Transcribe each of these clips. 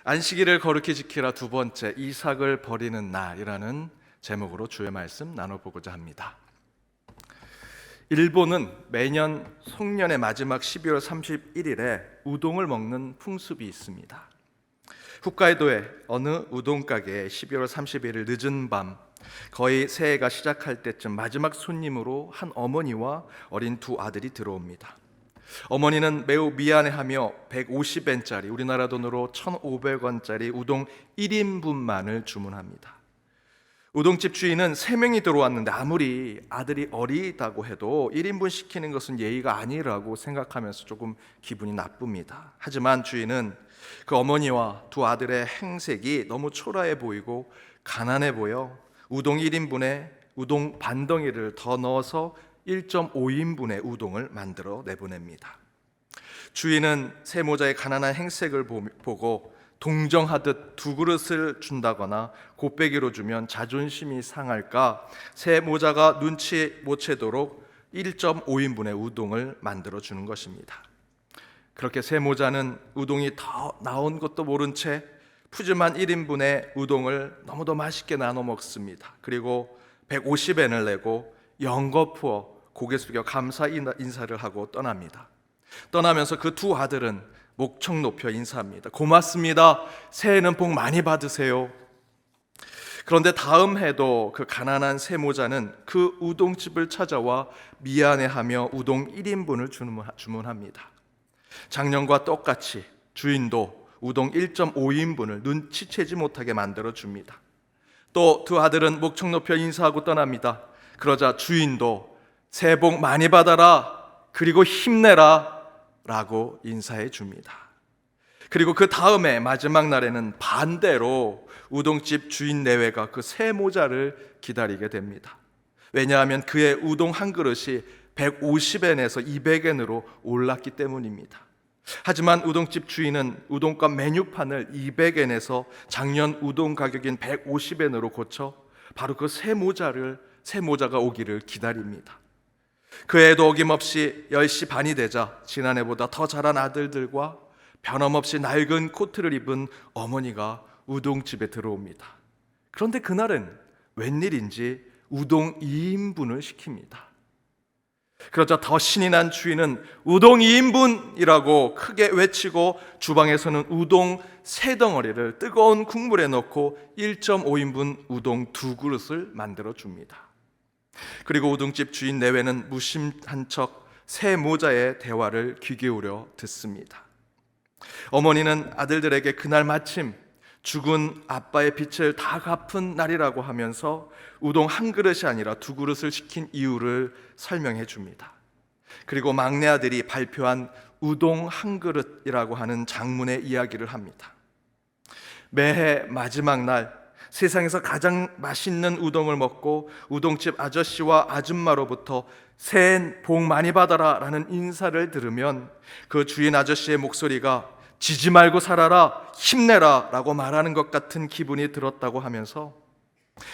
안식일을 거룩히 지키라 두 번째, 이삭을 버리는 날이라는 제목으로 주의 말씀 나눠보고자 합니다. 일본은 매년 송년의 마지막 12월 31일에 우동을 먹는 풍습이 있습니다. 홋카이도의 어느 우동 가게에 12월 31일 늦은 밤, 거의 새해가 시작할 때쯤 마지막 손님으로 한 어머니와 어린 두 아들이 들어옵니다. 어머니는 매우 미안해하며 150엔짜리, 우리나라 돈으로 1,500원짜리 우동 1인분만을 주문합니다. 우동집 주인은 3명이 들어왔는데 아무리 아들이 어리다고 해도 1인분 시키는 것은 예의가 아니라고 생각하면서 조금 기분이 나쁩니다. 하지만 주인은 그 어머니와 두 아들의 행색이 너무 초라해 보이고 가난해 보여 우동 1인분에 우동 반덩이를 더 넣어서 1.5인분의 우동을 만들어 내보냅니다. 주인은 새 모자의 가난한 행색을 보고 동정하듯 두 그릇을 준다거나 곱빼기로 주면 자존심이 상할까 새 모자가 눈치 못 채도록 1.5인분의 우동을 만들어 주는 것입니다. 그렇게 새 모자는 우동이 더 나온 것도 모른 채 푸짐한 1인분의 우동을 너무도 맛있게 나눠 먹습니다. 그리고 150엔을 내고 연거푸어 고개 숙여 감사 인사를 하고 떠납니다. 떠나면서 그 두 아들은 목청 높여 인사합니다. 고맙습니다. 새해는 복 많이 받으세요. 그런데 다음 해도 그 가난한 새 모자는 그 우동집을 찾아와 미안해하며 우동 1인분을 주문합니다. 작년과 똑같이 주인도 우동 1.5인분을 눈치채지 못하게 만들어 줍니다. 또 두 아들은 목청 높여 인사하고 떠납니다. 그러자 주인도 새해 복 많이 받아라, 그리고 힘내라 라고 인사해 줍니다. 그리고 그 다음에 마지막 날에는 반대로 우동집 주인 내외가 그 새 모자를 기다리게 됩니다. 왜냐하면 그의 우동 한 그릇이 150엔에서 200엔으로 올랐기 때문입니다. 하지만 우동집 주인은 우동값 메뉴판을 200엔에서 작년 우동 가격인 150엔으로 고쳐 바로 그 새 모자가 오기를 기다립니다. 그 해에도 어김없이 10시 반이 되자 지난해보다 더 자란 아들들과 변함없이 낡은 코트를 입은 어머니가 우동집에 들어옵니다. 그런데 그날은 웬일인지 우동 2인분을 시킵니다. 그러자 더 신이 난 주인은 우동 2인분이라고 크게 외치고 주방에서는 우동 3덩어리를 뜨거운 국물에 넣고 1.5인분 우동 2그릇을 만들어 줍니다. 그리고 우동집 주인 내외는 무심한 척 새 모자의 대화를 귀 기울여 듣습니다. 어머니는 아들들에게 그날 마침 죽은 아빠의 빚을 다 갚은 날이라고 하면서 우동 한 그릇이 아니라 2그릇을 시킨 이유를 설명해 줍니다. 그리고 막내 아들이 발표한 우동 한 그릇이라고 하는 장문의 이야기를 합니다. 매해 마지막 날 세상에서 가장 맛있는 우동을 먹고 우동집 아저씨와 아줌마로부터 새해 복 많이 받아라 라는 인사를 들으면 그 주인 아저씨의 목소리가 지지 말고 살아라, 힘내라 라고 말하는 것 같은 기분이 들었다고 하면서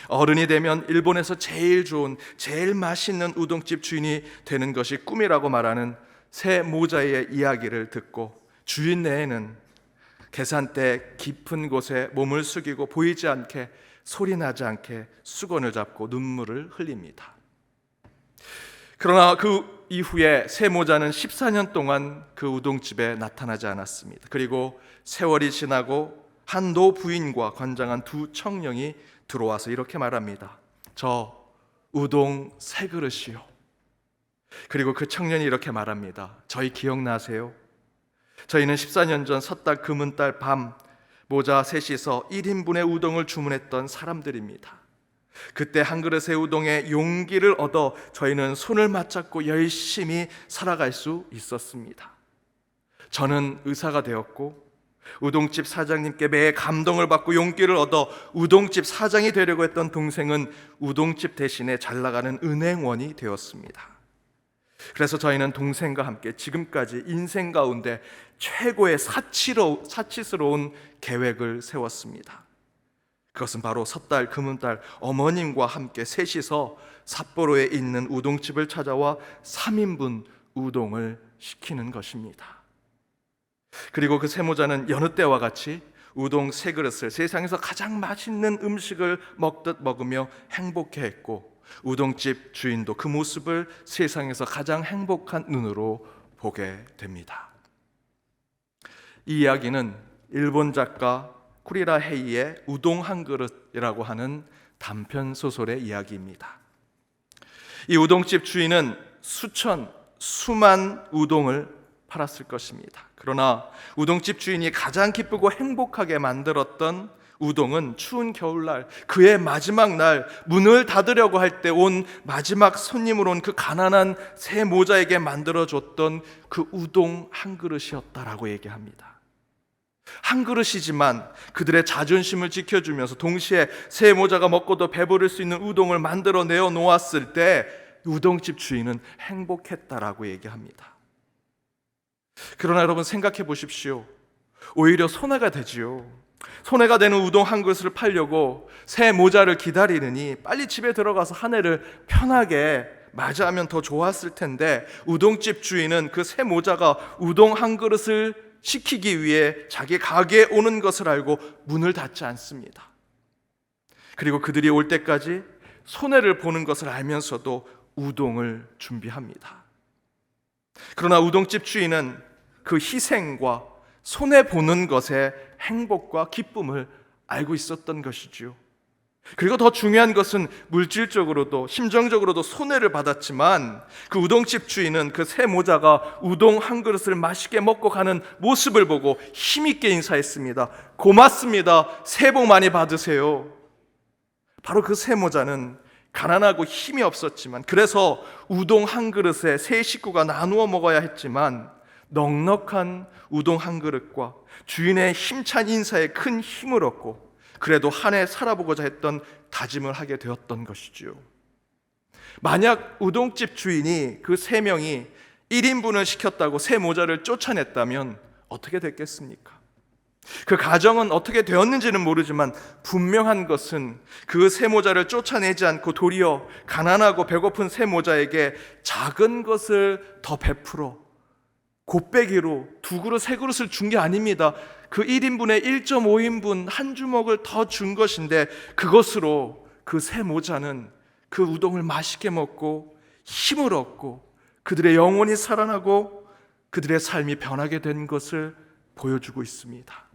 어른이 되면 일본에서 제일 좋은, 제일 맛있는 우동집 주인이 되는 것이 꿈이라고 말하는 새 모자의 이야기를 듣고 주인 내에는 계산대 깊은 곳에 몸을 숙이고 보이지 않게, 소리 나지 않게 수건을 잡고 눈물을 흘립니다. 그러나 그 이후에 새 모자는 14년 동안 그 우동집에 나타나지 않았습니다. 그리고 세월이 지나고 한 노부인과 관장한 두 청년이 들어와서 이렇게 말합니다. 저 우동 3그릇이요. 그리고 그 청년이 이렇게 말합니다. 저희 기억나세요? 저희는 14년 전 섣달 금은달 밤 모자 셋이서 1인분의 우동을 주문했던 사람들입니다. 그때 한 그릇의 우동에 용기를 얻어 저희는 손을 맞잡고 열심히 살아갈 수 있었습니다. 저는 의사가 되었고 우동집 사장님께 매해 감동을 받고 용기를 얻어 우동집 사장이 되려고 했던 동생은 우동집 대신에 잘나가는 은행원이 되었습니다. 그래서 저희는 동생과 함께 지금까지 인생 가운데 최고의 사치스러운 계획을 세웠습니다. 그것은 바로 섣달 금은달 어머님과 함께 셋이서 삿포로에 있는 우동집을 찾아와 3인분 우동을 시키는 것입니다. 그리고 그 세모자는 여느 때와 같이 우동 3그릇을 세상에서 가장 맛있는 음식을 먹듯 먹으며 행복해했고, 우동집 주인도 그 모습을 세상에서 가장 행복한 눈으로 보게 됩니다. 이 이야기는 일본 작가 쿠리라 헤이의 우동 한 그릇이라고 하는 단편 소설의 이야기입니다. 이 우동집 주인은 수만 우동을 팔았을 것입니다. 그러나 우동집 주인이 가장 기쁘고 행복하게 만들었던 우동은 추운 겨울날, 그의 마지막 날, 문을 닫으려고 할 때 온 마지막 손님으로 온 그 가난한 새 모자에게 만들어줬던 그 우동 한 그릇이었다라고 얘기합니다. 한 그릇이지만 그들의 자존심을 지켜주면서 동시에 새 모자가 먹고도 배부를 수 있는 우동을 만들어내어 놓았을 때 우동집 주인은 행복했다라고 얘기합니다. 그러나 여러분, 생각해 보십시오. 오히려 손해가 되지요. 손해가 되는 우동 한 그릇을 팔려고 새 모자를 기다리느니 빨리 집에 들어가서 한 해를 편하게 맞이하면 더 좋았을 텐데, 우동집 주인은 그 새 모자가 우동 한 그릇을 시키기 위해 자기 가게에 오는 것을 알고 문을 닫지 않습니다. 그리고 그들이 올 때까지 손해를 보는 것을 알면서도 우동을 준비합니다. 그러나 우동집 주인은 그 희생과 손해보는 것의 행복과 기쁨을 알고 있었던 것이지요. 그리고 더 중요한 것은 물질적으로도 심정적으로도 손해를 받았지만, 그 우동집 주인은 그 새 모자가 우동 한 그릇을 맛있게 먹고 가는 모습을 보고 힘있게 인사했습니다. 고맙습니다. 새해 복 많이 받으세요. 바로 그 새 모자는 가난하고 힘이 없었지만, 그래서 우동 한 그릇에 세 식구가 나누어 먹어야 했지만, 넉넉한 우동 한 그릇과 주인의 힘찬 인사에 큰 힘을 얻고 그래도 한 해 살아보고자 했던 다짐을 하게 되었던 것이지요. 만약 우동집 주인이 그 3명이 1인분을 시켰다고 새 모자를 쫓아냈다면 어떻게 됐겠습니까? 그 가정은 어떻게 되었는지는 모르지만 분명한 것은 그 새 모자를 쫓아내지 않고 도리어 가난하고 배고픈 새 모자에게 작은 것을 더 베풀어 곱빼기로 2그릇, 3그릇을 준 게 아닙니다. 그 1인분에 1.5인분 한 주먹을 더 준 것인데, 그것으로 그 새 모자는 그 우동을 맛있게 먹고 힘을 얻고 그들의 영혼이 살아나고 그들의 삶이 변하게 된 것을 보여주고 있습니다.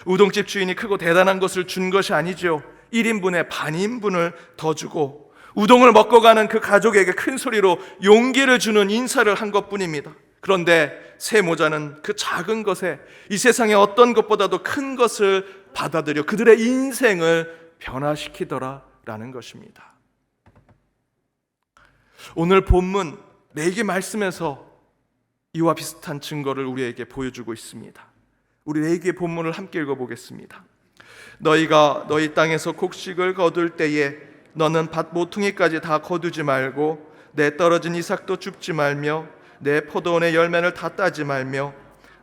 우동집 주인이 크고 대단한 것을 준 것이 아니죠. 1인분에 반인분을 더 주고 우동을 먹고 가는 그 가족에게 큰 소리로 용기를 주는 인사를 한 것뿐입니다. 그런데 새 모자는 그 작은 것에 이 세상에 어떤 것보다도 큰 것을 받아들여 그들의 인생을 변화시키더라라는 것입니다. 오늘 본문 레위기 말씀에서 이와 비슷한 증거를 우리에게 보여주고 있습니다. 우리 레위기의 본문을 함께 읽어보겠습니다. 너희가 너희 땅에서 곡식을 거둘 때에 너는 밭 모퉁이까지 다 거두지 말고 내 떨어진 이삭도 줍지 말며 내 포도원의 열매를 다 따지 말며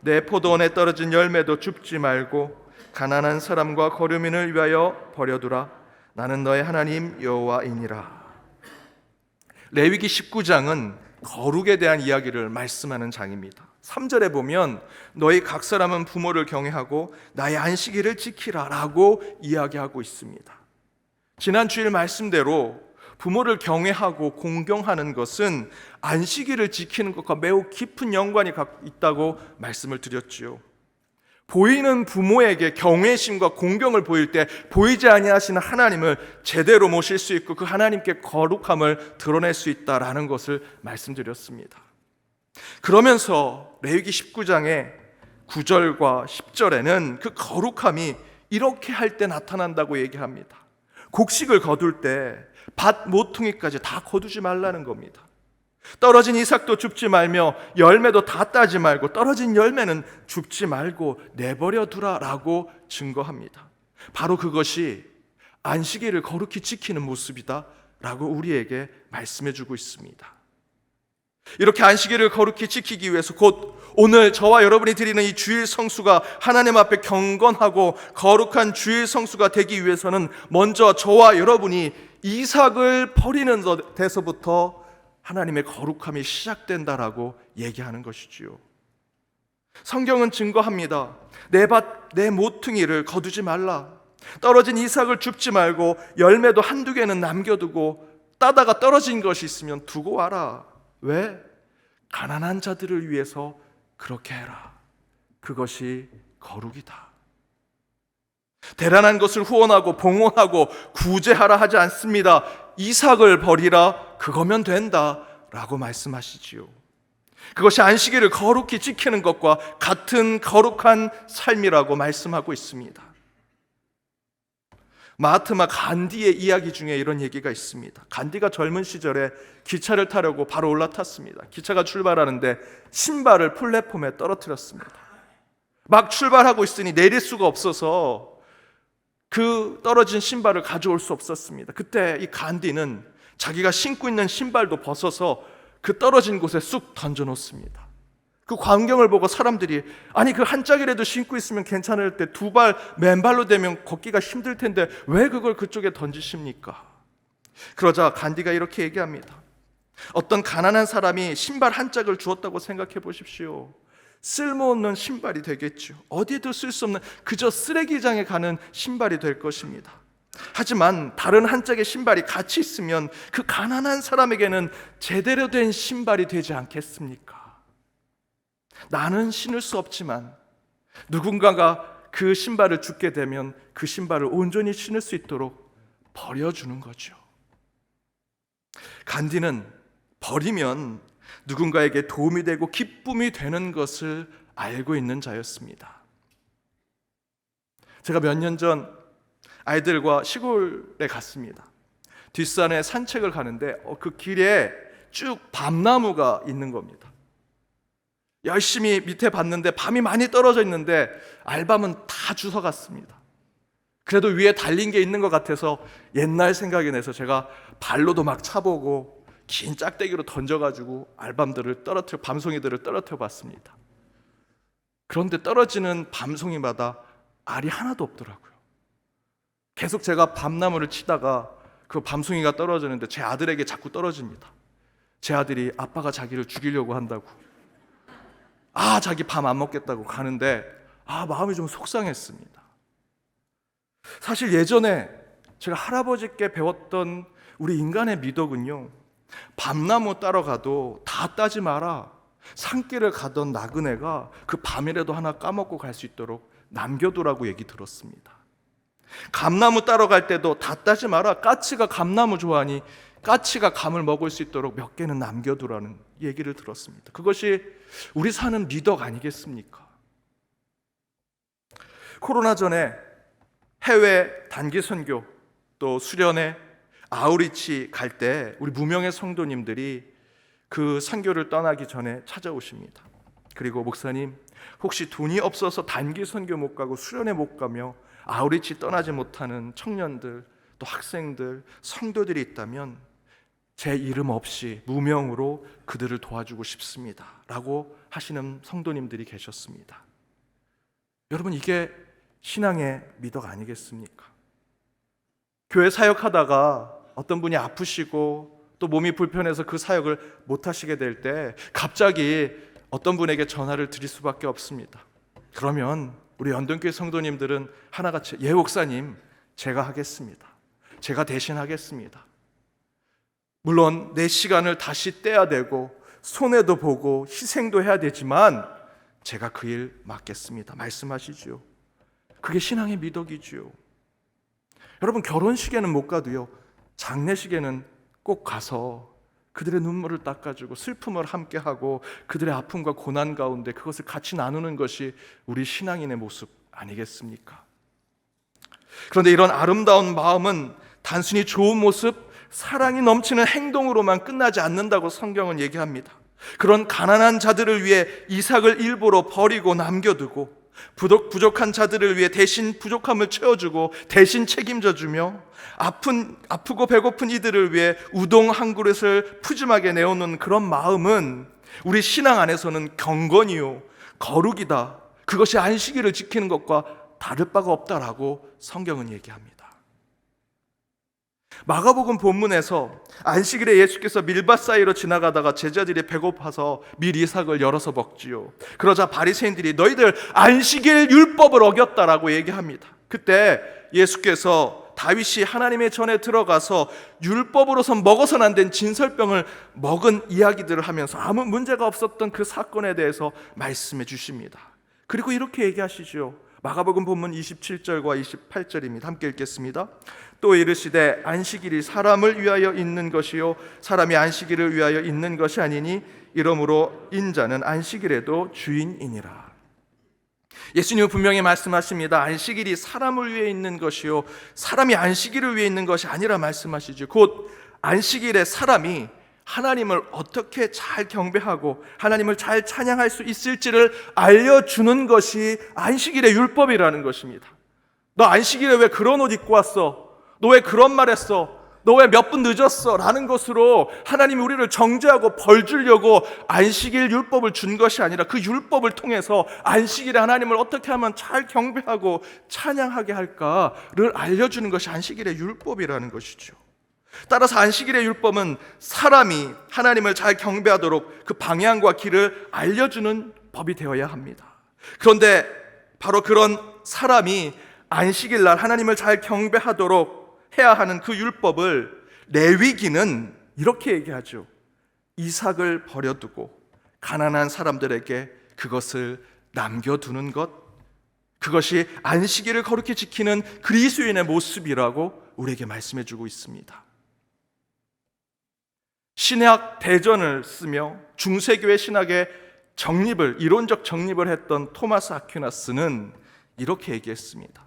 내 포도원에 떨어진 열매도 줍지 말고 가난한 사람과 거류민을 위하여 버려두라. 나는 너의 하나님 여호와이니라. 레위기 19장은 거룩에 대한 이야기를 말씀하는 장입니다. 3절에 보면 너희 각 사람은 부모를 경외하고 나의 안식일을 지키라 라고 이야기하고 있습니다. 지난 주일 말씀대로 부모를 경외하고 공경하는 것은 안식일을 지키는 것과 매우 깊은 연관이 있다고 말씀을 드렸지요. 보이는 부모에게 경외심과 공경을 보일 때 보이지 아니하시는 하나님을 제대로 모실 수 있고 그 하나님께 거룩함을 드러낼 수 있다라는 것을 말씀드렸습니다. 그러면서 레위기 19장의 9절과 10절에는 그 거룩함이 이렇게 할 때 나타난다고 얘기합니다. 곡식을 거둘 때 밭 모퉁이까지 다 거두지 말라는 겁니다. 떨어진 이삭도 줍지 말며 열매도 다 따지 말고 떨어진 열매는 줍지 말고 내버려 두라라고 증거합니다. 바로 그것이 안식일을 거룩히 지키는 모습이다라고 우리에게 말씀해주고 있습니다. 이렇게 안식일을 거룩히 지키기 위해서 곧 오늘 저와 여러분이 드리는 이 주일 성수가 하나님 앞에 경건하고 거룩한 주일 성수가 되기 위해서는 먼저 저와 여러분이 이삭을 버리는 데서부터 하나님의 거룩함이 시작된다라고 얘기하는 것이지요. 성경은 증거합니다. 내 모퉁이를 거두지 말라. 떨어진 이삭을 줍지 말고 열매도 한두 개는 남겨두고 따다가 떨어진 것이 있으면 두고 와라. 왜? 가난한 자들을 위해서 그렇게 해라. 그것이 거룩이다. 대단한 것을 후원하고 봉헌하고 구제하라 하지 않습니다. 이삭을 버리라. 그거면 된다 라고 말씀하시지요. 그것이 안식일을 거룩히 지키는 것과 같은 거룩한 삶이라고 말씀하고 있습니다. 마하트마 간디의 이야기 중에 이런 얘기가 있습니다. 간디가 젊은 시절에 기차를 타려고 바로 올라탔습니다. 기차가 출발하는데 신발을 플랫폼에 떨어뜨렸습니다. 막 출발하고 있으니 내릴 수가 없어서 그 떨어진 신발을 가져올 수 없었습니다. 그때 이 간디는 자기가 신고 있는 신발도 벗어서 그 떨어진 곳에 쑥 던져놓습니다. 그 광경을 보고 사람들이 아니 그 한 짝이라도 신고 있으면 괜찮을 때 두 발 맨발로 되면 걷기가 힘들 텐데 왜 그걸 그쪽에 던지십니까? 그러자 간디가 이렇게 얘기합니다. 어떤 가난한 사람이 신발 한 짝을 주었다고 생각해 보십시오. 쓸모없는 신발이 되겠죠. 어디에도 쓸 수 없는 그저 쓰레기장에 가는 신발이 될 것입니다. 하지만 다른 한 짝의 신발이 같이 있으면 그 가난한 사람에게는 제대로 된 신발이 되지 않겠습니까? 나는 신을 수 없지만 누군가가 그 신발을 주게 되면 그 신발을 온전히 신을 수 있도록 버려주는 거죠. 간디는 버리면 누군가에게 도움이 되고 기쁨이 되는 것을 알고 있는 자였습니다. 제가 몇 년 전 아이들과 시골에 갔습니다. 뒷산에 산책을 가는데 그 길에 쭉 밤나무가 있는 겁니다. 열심히 밑에 봤는데 밤이 많이 떨어져 있는데 알밤은 다 주워갔습니다. 그래도 위에 달린 게 있는 것 같아서 옛날 생각이 나서 제가 발로도 막 차보고 긴 짝대기로 던져가지고 알밤들을 밤송이들을 떨어뜨려 봤습니다. 그런데 떨어지는 밤송이마다 알이 하나도 없더라고요. 계속 제가 밤나무를 치다가 그 밤송이가 떨어지는데 제 아들에게 자꾸 떨어집니다. 제 아들이 아빠가 자기를 죽이려고 한다고, 자기 밤 안 먹겠다고 가는데 마음이 좀 속상했습니다. 사실 예전에 제가 할아버지께 배웠던 우리 인간의 미덕은요, 밤나무 따러 가도 다 따지 마라. 산길을 가던 나그네가 그 밤이라도 하나 까먹고 갈 수 있도록 남겨두라고 얘기 들었습니다. 감나무 따러 갈 때도 다 따지 마라. 까치가 감나무 좋아하니 까치가 감을 먹을 수 있도록 몇 개는 남겨두라는 얘기를 들었습니다. 그것이 우리 사는 미덕 아니겠습니까? 코로나 전에 해외 단기 선교 또 수련회 아우리치 갈 때 우리 무명의 성도님들이 그 선교를 떠나기 전에 찾아오십니다. 그리고 목사님, 혹시 돈이 없어서 단기 선교 못 가고 수련회 못 가며 아우리치 떠나지 못하는 청년들 또 학생들 성도들이 있다면 제 이름 없이 무명으로 그들을 도와주고 싶습니다 라고 하시는 성도님들이 계셨습니다. 여러분, 이게 신앙의 미덕 아니겠습니까? 교회 사역하다가 어떤 분이 아프시고 또 몸이 불편해서 그 사역을 못 하시게 될 때 갑자기 어떤 분에게 전화를 드릴 수밖에 없습니다. 그러면 우리 연동교회 성도님들은 하나같이 목사님, 제가 하겠습니다. 제가 대신 하겠습니다. 물론 내 시간을 다시 떼야 되고 손해도 보고 희생도 해야 되지만 제가 그 일 맡겠습니다 말씀하시지요. 그게 신앙의 미덕이지요. 여러분, 결혼식에는 못 가도요, 장례식에는 꼭 가서 그들의 눈물을 닦아주고 슬픔을 함께하고 그들의 아픔과 고난 가운데 그것을 같이 나누는 것이 우리 신앙인의 모습 아니겠습니까? 그런데 이런 아름다운 마음은 단순히 좋은 모습, 사랑이 넘치는 행동으로만 끝나지 않는다고 성경은 얘기합니다. 그런 가난한 자들을 위해 이삭을 일부러 버리고 남겨두고 부족한 자들을 위해 대신 부족함을 채워주고 대신 책임져 주며 아프고 배고픈 이들을 위해 우동 한 그릇을 푸짐하게 내어놓는 그런 마음은 우리 신앙 안에서는 경건이요 거룩이다. 그것이 안식일을 지키는 것과 다를 바가 없다라고 성경은 얘기합니다. 마가복음 본문에서 안식일에 예수께서 밀밭 사이로 지나가다가 제자들이 배고파서 밀 이삭을 열어서 먹지요. 그러자 바리새인들이 너희들 안식일 율법을 어겼다라고 얘기합니다. 그때 예수께서 다윗이 하나님의 전에 들어가서 율법으로선 먹어서는 안 된 진설병을 먹은 이야기들을 하면서 아무 문제가 없었던 그 사건에 대해서 말씀해 주십니다. 그리고 이렇게 얘기하시죠. 마가복음 본문 27절과 28절입니다. 함께 읽겠습니다. 또 이르시되 안식일이 사람을 위하여 있는 것이요 사람이 안식일을 위하여 있는 것이 아니니 이러므로 인자는 안식일에도 주인이니라. 예수님은 분명히 말씀하십니다. 안식일이 사람을 위해 있는 것이요 사람이 안식일을 위해 있는 것이 아니라 말씀하시죠. 곧 안식일에 사람이 하나님을 어떻게 잘 경배하고 하나님을 잘 찬양할 수 있을지를 알려주는 것이 안식일의 율법이라는 것입니다. 너 안식일에 왜 그런 옷 입고 왔어? 너 왜 그런 말 했어? 너 왜 몇 분 늦었어? 라는 것으로 하나님이 우리를 정죄하고 벌 주려고 안식일 율법을 준 것이 아니라 그 율법을 통해서 안식일에 하나님을 어떻게 하면 잘 경배하고 찬양하게 할까를 알려주는 것이 안식일의 율법이라는 것이죠. 따라서 안식일의 율법은 사람이 하나님을 잘 경배하도록 그 방향과 길을 알려주는 법이 되어야 합니다. 그런데 바로 그런 사람이 안식일 날 하나님을 잘 경배하도록 해야 하는 그 율법을 레위기는 이렇게 얘기하죠. 이삭을 버려두고 가난한 사람들에게 그것을 남겨두는 것, 그것이 안식일을 거룩히 지키는 그리스도인의 모습이라고 우리에게 말씀해주고 있습니다. 신약 대전을 쓰며 중세교회 신학의 이론적 정립을 했던 토마스 아퀴나스는 이렇게 얘기했습니다.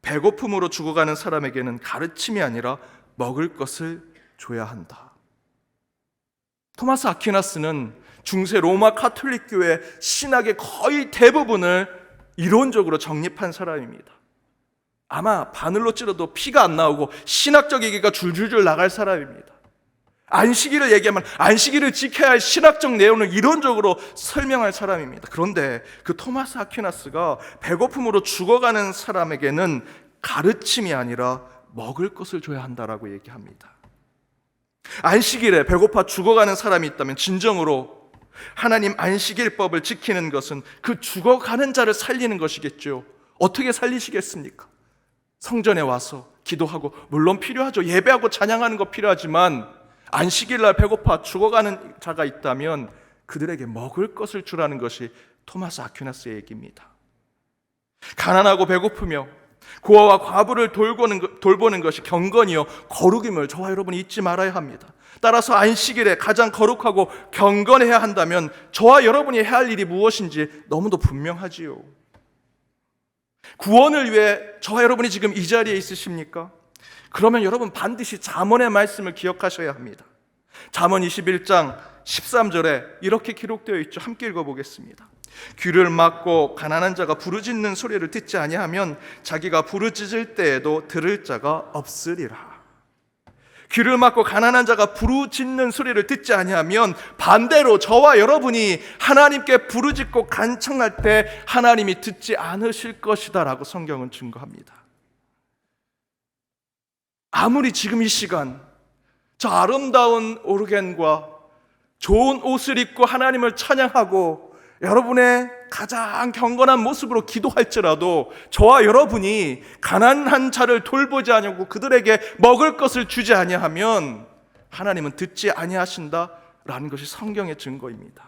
배고픔으로 죽어가는 사람에게는 가르침이 아니라 먹을 것을 줘야 한다. 토마스 아퀴나스는 중세 로마 카톨릭 교회 신학의 거의 대부분을 이론적으로 정립한 사람입니다. 아마 바늘로 찔러도 피가 안 나오고 신학적 얘기가 줄줄줄 나갈 사람입니다. 안식일을 얘기하면 안식일을 지켜야 할 신학적 내용을 이론적으로 설명할 사람입니다. 그런데 그 토마스 아퀴나스가 배고픔으로 죽어가는 사람에게는 가르침이 아니라 먹을 것을 줘야 한다라고 얘기합니다. 안식일에 배고파 죽어가는 사람이 있다면 진정으로 하나님 안식일법을 지키는 것은 그 죽어가는 자를 살리는 것이겠죠. 어떻게 살리시겠습니까? 성전에 와서 기도하고, 물론 필요하죠. 예배하고 찬양하는 거 필요하지만 안식일날 배고파 죽어가는 자가 있다면 그들에게 먹을 것을 주라는 것이 토마스 아퀴나스의 얘기입니다. 가난하고 배고프며 고아와 과부를 돌보는 것이 경건이요 거룩임을 저와 여러분이 잊지 말아야 합니다. 따라서 안식일에 가장 거룩하고 경건해야 한다면 저와 여러분이 해야 할 일이 무엇인지 너무도 분명하지요. 구원을 위해 저와 여러분이 지금 이 자리에 있으십니까? 그러면 여러분 반드시 잠언의 말씀을 기억하셔야 합니다. 잠언 21장 13절에 이렇게 기록되어 있죠. 함께 읽어보겠습니다. 귀를 막고 가난한 자가 부르짖는 소리를 듣지 아니하면 자기가 부르짖을 때에도 들을 자가 없으리라. 귀를 막고 가난한 자가 부르짖는 소리를 듣지 아니하면 반대로 저와 여러분이 하나님께 부르짖고 간청할 때 하나님이 듣지 않으실 것이다 라고 성경은 증거합니다. 아무리 지금 이 시간 저 아름다운 오르겐과 좋은 옷을 입고 하나님을 찬양하고 여러분의 가장 경건한 모습으로 기도할지라도 저와 여러분이 가난한 자를 돌보지 아니하고 그들에게 먹을 것을 주지 아니하면 하나님은 듣지 아니하신다라는 것이 성경의 증거입니다.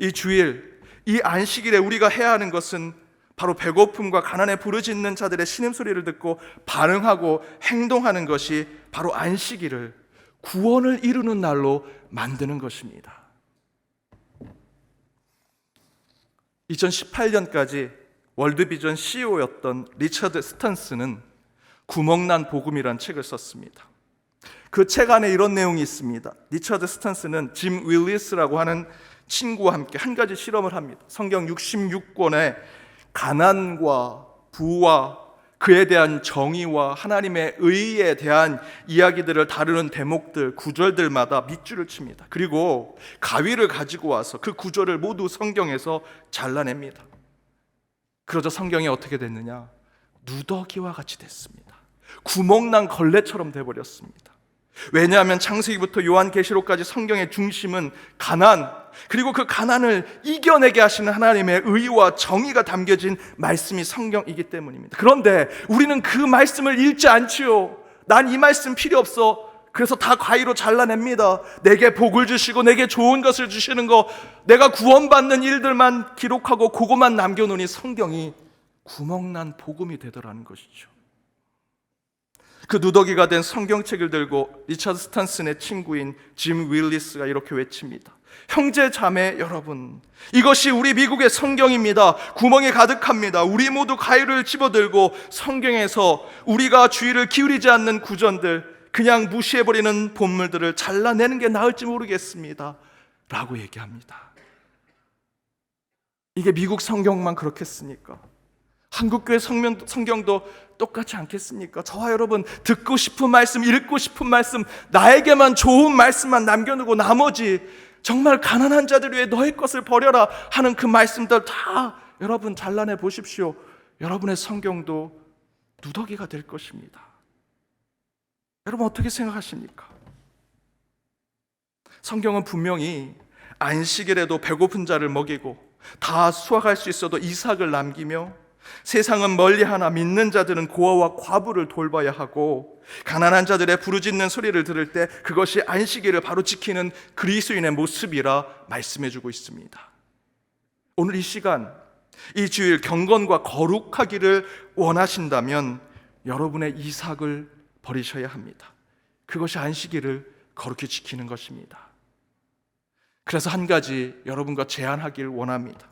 이 주일, 이 안식일에 우리가 해야 하는 것은 바로 배고픔과 가난에 부르짖는 자들의 신음소리를 듣고 반응하고 행동하는 것이 바로 안식일을 구원을 이루는 날로 만드는 것입니다. 2018년까지 월드비전 CEO였던 리처드 스탄스는 구멍난 복음이란 책을 썼습니다. 그 책 안에 이런 내용이 있습니다. 리처드 스탄스는 짐 윌리스라고 하는 친구와 함께 한 가지 실험을 합니다. 성경 66권에 가난과 부와 그에 대한 정의와 하나님의 의에 대한 이야기들을 다루는 대목들, 구절들마다 밑줄을 칩니다. 그리고 가위를 가지고 와서 그 구절을 모두 성경에서 잘라냅니다. 그러자 성경이 어떻게 됐느냐? 누더기와 같이 됐습니다. 구멍난 걸레처럼 돼버렸습니다. 왜냐하면 창세기부터 요한계시록까지 성경의 중심은 가난, 그리고 그 가난을 이겨내게 하시는 하나님의 의와 정의가 담겨진 말씀이 성경이기 때문입니다. 그런데 우리는 그 말씀을 읽지 않지요. 난 이 말씀 필요 없어. 그래서 다 가위로 잘라냅니다. 내게 복을 주시고 내게 좋은 것을 주시는 거, 내가 구원받는 일들만 기록하고 그것만 남겨놓으니 성경이 구멍난 복음이 되더라는 것이죠. 그 누더기가 된 성경책을 들고 리처드 스탄슨의 친구인 짐 윌리스가 이렇게 외칩니다. 형제 자매 여러분, 이것이 우리 미국의 성경입니다. 구멍이 가득합니다. 우리 모두 가위를 집어들고 성경에서 우리가 주의를 기울이지 않는 구전들, 그냥 무시해버리는 본물들을 잘라내는 게 나을지 모르겠습니다 라고 얘기합니다. 이게 미국 성경만 그렇겠습니까? 한국교회 성경도 똑같지 않겠습니까? 저와 여러분, 듣고 싶은 말씀, 읽고 싶은 말씀, 나에게만 좋은 말씀만 남겨두고 나머지 정말 가난한 자들 위해 너의 것을 버려라 하는 그 말씀들 다 여러분 잘라내 보십시오. 여러분의 성경도 누더기가 될 것입니다. 여러분 어떻게 생각하십니까? 성경은 분명히 안식일에도 배고픈 자를 먹이고 다 수확할 수 있어도 이삭을 남기며 세상은 멀리하나 믿는 자들은 고아와 과부를 돌봐야 하고 가난한 자들의 부르짖는 소리를 들을 때 그것이 안식일을 바로 지키는 그리스도인의 모습이라 말씀해주고 있습니다. 오늘 이 시간, 이 주일 경건과 거룩하기를 원하신다면 여러분의 이삭을 버리셔야 합니다. 그것이 안식일을 거룩히 지키는 것입니다. 그래서 한 가지 여러분과 제안하길 원합니다.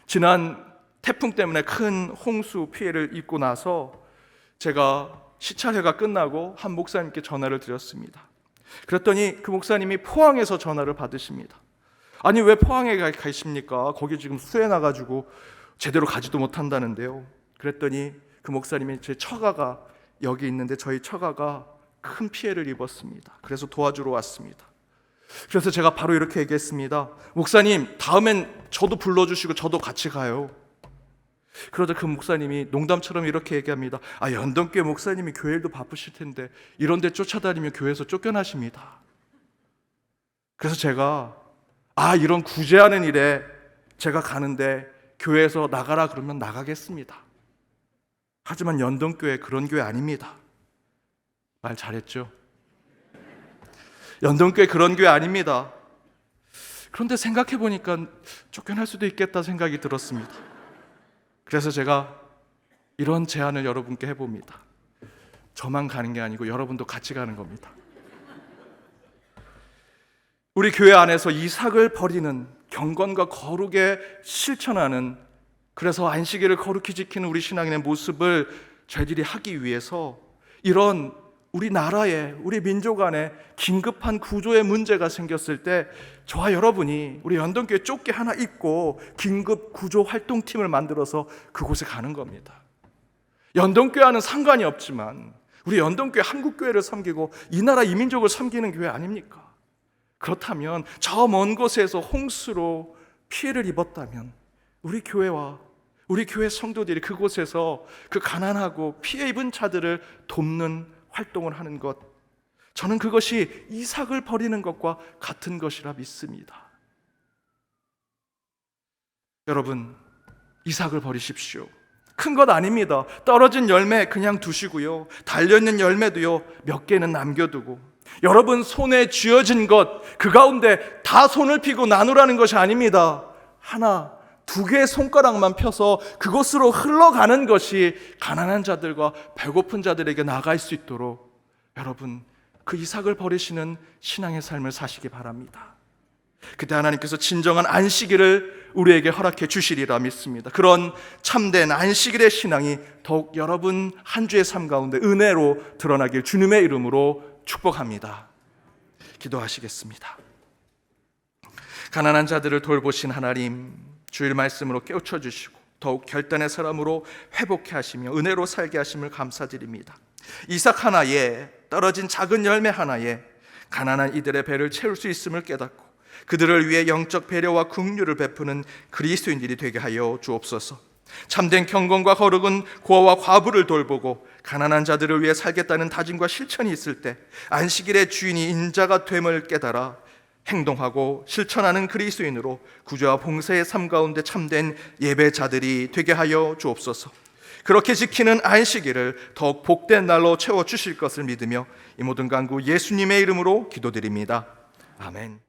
지난 태풍 때문에 큰 홍수 피해를 입고 나서 제가 시찰회가 끝나고 한 목사님께 전화를 드렸습니다. 그랬더니 그 목사님이 포항에서 전화를 받으십니다. 아니 왜 포항에 가십니까? 거기 지금 수해 나가지고 제대로 가지도 못한다는데요. 그랬더니 그 목사님이 제 처가가 여기 있는데 저희 처가가 큰 피해를 입었습니다. 그래서 도와주러 왔습니다. 그래서 제가 바로 이렇게 얘기했습니다. 목사님, 다음엔 저도 불러주시고 저도 같이 가요. 그러자 그 목사님이 농담처럼 이렇게 얘기합니다. 연동교회 목사님이 교회일도 바쁘실 텐데 이런 데 쫓아다니면 교회에서 쫓겨나십니다. 그래서 제가 이런 구제하는 일에 제가 가는데 교회에서 나가라 그러면 나가겠습니다. 하지만 연동교회 그런 교회 아닙니다. 말 잘했죠? 연동교회 그런 교회 아닙니다. 그런데 생각해 보니까 쫓겨날 수도 있겠다 생각이 들었습니다. 그래서 제가 이런 제안을 여러분께 해봅니다. 저만 가는 게 아니고 여러분도 같이 가는 겁니다. 우리 교회 안에서 이삭을 버리는 경건과 거룩에 실천하는, 그래서 안식일을 거룩히 지키는 우리 신앙인의 모습을 저희들이 하기 위해서 이런 우리나라에, 우리 민족 안에 긴급한 구조의 문제가 생겼을 때 저와 여러분이 우리 연동교회 좁게 하나 있고 긴급 구조 활동팀을 만들어서 그곳에 가는 겁니다. 연동교회와는 상관이 없지만 우리 연동교회 한국교회를 섬기고 이 나라 이민족을 섬기는 교회 아닙니까? 그렇다면 저 먼 곳에서 홍수로 피해를 입었다면 우리 교회와 우리 교회 성도들이 그곳에서 그 가난하고 피해 입은 자들을 돕는 활동을 하는 것, 저는 그것이 이삭을 버리는 것과 같은 것이라 믿습니다. 여러분, 이삭을 버리십시오. 큰 것 아닙니다. 떨어진 열매 그냥 두시고요, 달려있는 열매도요 몇 개는 남겨두고, 여러분 손에 쥐어진 것 그 가운데 다 손을 피고 나누라는 것이 아닙니다. 하나, 두 개의 손가락만 펴서 그곳으로 흘러가는 것이 가난한 자들과 배고픈 자들에게 나갈 수 있도록 여러분 그 이삭을 버리시는 신앙의 삶을 사시기 바랍니다. 그때 하나님께서 진정한 안식일을 우리에게 허락해 주시리라 믿습니다. 그런 참된 안식일의 신앙이 더욱 여러분 한 주의 삶 가운데 은혜로 드러나길 주님의 이름으로 축복합니다. 기도하시겠습니다. 가난한 자들을 돌보신 하나님, 주일 말씀으로 깨우쳐 주시고 더욱 결단의 사람으로 회복해 하시며 은혜로 살게 하심을 감사드립니다. 이삭 하나에, 떨어진 작은 열매 하나에 가난한 이들의 배를 채울 수 있음을 깨닫고 그들을 위해 영적 배려와 긍휼을 베푸는 그리스도인들이 되게 하여 주옵소서. 참된 경건과 거룩은 고아와 과부를 돌보고 가난한 자들을 위해 살겠다는 다짐과 실천이 있을 때 안식일의 주인이 인자가 됨을 깨달아 행동하고 실천하는 그리스도인으로 구주와 봉사의 삶 가운데 참된 예배자들이 되게 하여 주옵소서. 그렇게 지키는 안식일을 더욱 복된 날로 채워주실 것을 믿으며 이 모든 간구 예수님의 이름으로 기도드립니다. 아멘.